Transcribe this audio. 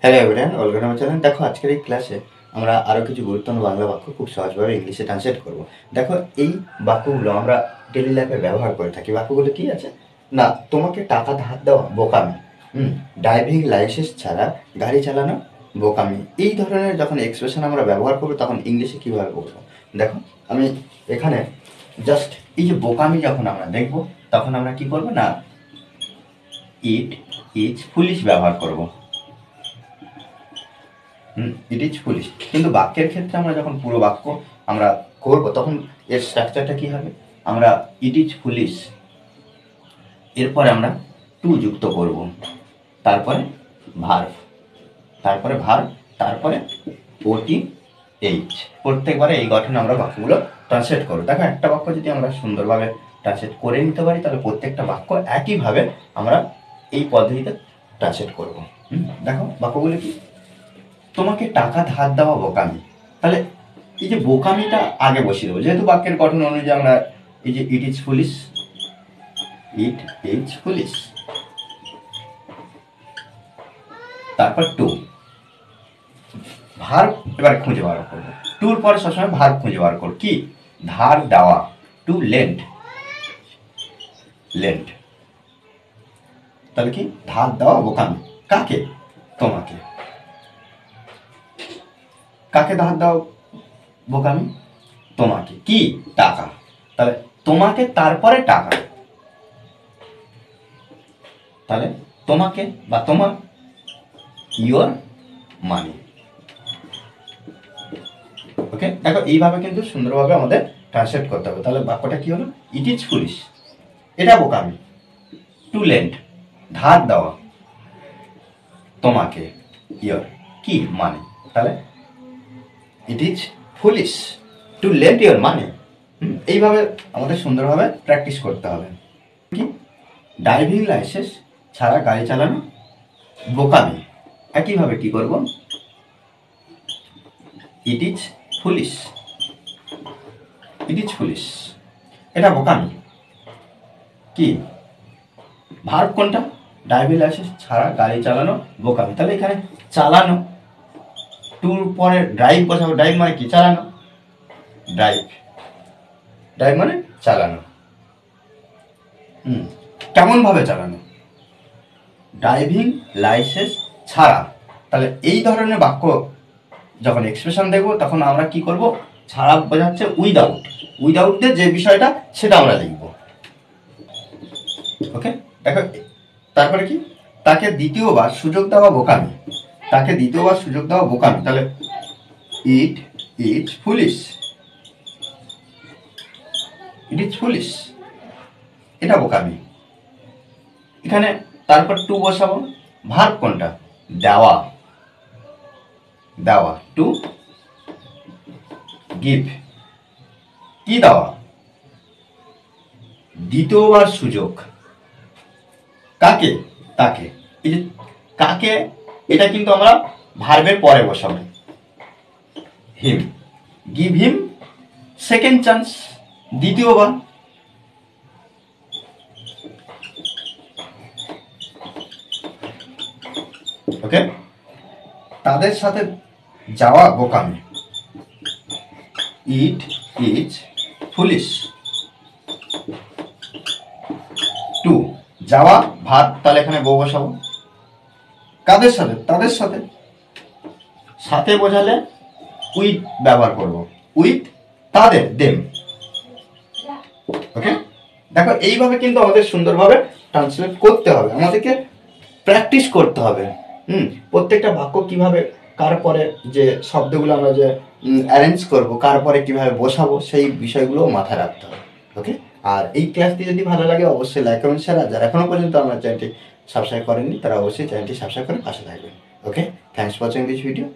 Hello everyone, welcome আমার channel. দেখো আজকের এই ক্লাসে আমরা আরও কিছু গুরুত্বপূর্ণ বাংলা বাক্য খুব সহজভাবে ইংলিশে ট্রান্সলেট করব। দেখো এই বাক্যগুলো আমরা ডেলি লাইফে ব্যবহার করে থাকি। বাক্যগুলো কি আছে না, তোমাকে টাকা ধার দেওয়া বোকামি, ড্রাইভিং লাইসেন্স ছাড়া গাড়ি চালানো বোকামি। এই ধরনের যখন এক্সপ্রেশন আমরা ব্যবহার করবো তখন ইংলিশে কীভাবে বলবো। দেখো আমি এখানে জাস্ট এই যে বোকামি যখন আমরা দেখব তখন আমরা কি করবো না, ইট ইজ ফুলিশ ব্যবহার করব। ইট ইজ ফুলিশ। কিন্তু বাক্যের ক্ষেত্রে আমরা যখন পুরো বাক্য আমরা করব তখন এর স্ট্রাকচারটা কি হবে, আমরা ইট ইজ ফুলিশ এরপরে আমরা টু যুক্ত করব, তারপরে ভার্ব, তারপরে ওটি এইচ। প্রত্যেকবারে এই গঠনে আমরা বাক্যগুলো ট্রান্সলেট করব। দেখো একটা বাক্য যদি আমরা সুন্দরভাবে ট্রান্সলেট করে নিতে পারি তাহলে প্রত্যেকটা বাক্য একইভাবে আমরা এই পদ্ধতিতে ট্রান্সলেট করব। দেখো বাক্যগুলো কি, তোমাকে টাকা ধার দেওয়া বোকামি। তাহলে এই যে বোকামিটা আগে বসিয়ে দেবো, যেহেতু বাক্যের গঠন অনুযায়ী আমরা এই যে ইট ইজ ফুলিশ, তারপর টু ভার্ব এবার খুঁজে বার করবো। টুর পরে সবসময় ভার্ব খুঁজে বার করব। কি, ধার দেওয়া, টু লেন্ড। তাহলে কি, ধার দেওয়া বোকামি। কাকে? তোমাকে। কাকে ধার দাও বোকামি? তোমাকে। কি? টাকা। তাহলে তোমাকে তারপরে টাকা, তাহলে তোমাকে বা তোমার, ইয়োর মানি। ওকে, দেখো এইভাবে কিন্তু সুন্দরভাবে আমাদের ট্রান্সলেট করতে হবে। তাহলে বাক্যটা কি হলো, ইট ইজ ফুলিশ এটা বোকামি, টু লেন্ড ধার দেওয়া, তোমাকে, ইয়োর কি মানি। তাহলে it is foolish to lend your money. এইভাবে আমাদের সুন্দরভাবে প্র্যাকটিস করতে হবে। কি, ড্রাইভিং লাইসেন্স ছাড়া গাড়ি চালানো বোকামি। একইভাবে কি করব, ইট ইজ ফুলিশ এটা বোকামি। কি, ভার্ব কোনটা, ড্রাইভিং লাইসেন্স ছাড়া গাড়ি চালানো বোকামি। তাহলে এখানে চালানো, টুর পরে ড্রাইভ বসাবো। ড্রাইভ মানে কি, চালানো। ড্রাইভ মানে চালানো। কেমন ভাবে চালানো, ড্রাইভিং লাইসেন্স ছাড়া। তাহলে এই ধরনের বাক্য যখন এক্সপ্রেশন দেখবো তখন আমরা কি করব, ছাড়া বোঝাচ্ছে উইদাউট যে বিষয়টা সেটা আমরা লিখব। ওকে, দেখো তারপরে কি, তাকে দ্বিতীয়বার সুযোগ দেওয়া বোকামি। তাহলে ইট ইজ ফুলিশ এটা বোকামি। এখানে তারপর টু বসাবো। ভার্ব কোনটা, দেওয়া, টু গিভ। কি দেওয়া, দ্বিতীয়বার সুযোগ। কাকে? তাকে। এই যে কাকে, এটা কিন্তু আমরা ভার্বের পরে বসাবো। হিম, গিভ হিম সেকেন্ড চান্স, দ্বিতীয়বার। ওকে, তাদের সাথে যাওয়া বোকামি, ইট ইজ ফুলিশ টু যাওয়া ভাত। তাহলে এখানে বউ বসাবো। কাদের সাথে, তাদের সাথে বোঝালে উইথ ব্যবহার করব, উইথ তাদের, দেম। ওকে, দেখো এইভাবে কিন্তু আমাদের সুন্দরভাবে ট্রান্সলেট করতে হবে, আমাদেরকে প্র্যাকটিস করতে হবে। প্রত্যেকটা বাক্য কিভাবে কার পরে যে শব্দগুলো আমরা যে অ্যারেঞ্জ করব, কার পরে কিভাবে বসাবো, সেই বিষয়গুলো মাথায় রাখতে হবে। ওকে, আর এই ক্লাসটি যদি ভালো লাগে অবশ্যই লাইক কমেন্ট শেয়ার। আর যারা এখনো পর্যন্ত আমার চ্যানেলটি সাবস্ক্রাইব করেননি তারা অবশ্যই চ্যানেলটি সাবস্ক্রাইব করে পাশে থাকবেন। Okay, thanks for watching this video.